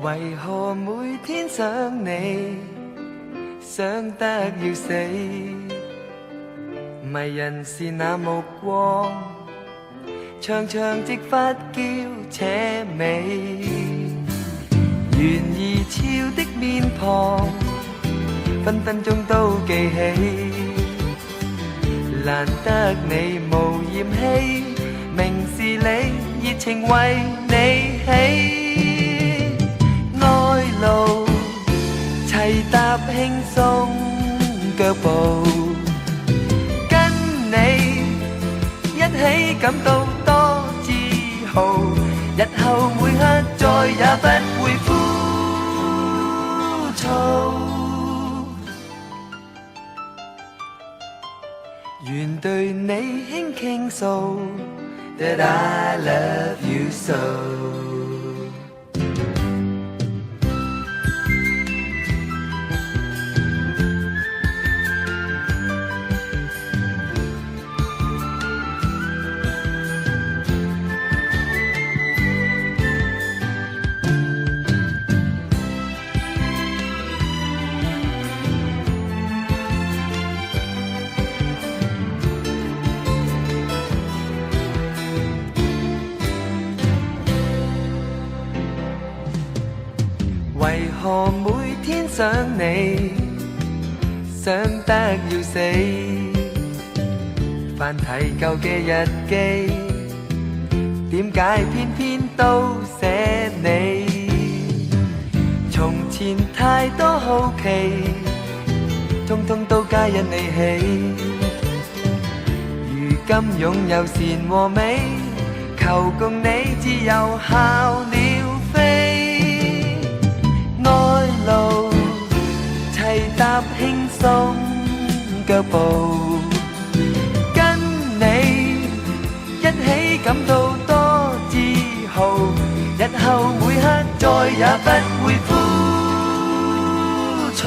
為何每天想你，想得要死？迷人是那目光，長長直髮嬌且美，懸而俏的面龐，分分鐘都記起。難得你無嫌棄，明是你熱情為你起，愛路齊踏輕鬆腳步，跟你一起感到多自豪，日後每刻再也不會枯燥。願對你輕傾訴 That I love you so。 為何每天想你，想得要死？翻睇舊嘅日記，點解偏偏都寫你？從前太多好奇，通通都皆因你起。如今擁有善和美，求共你自由效了飛。愛路齊踏輕鬆腳步，跟你一起感到多自豪，日後每刻再也不會枯燥，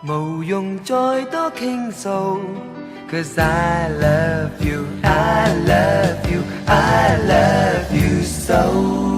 無用再多傾訴 Cause I love you, I love you, I love you so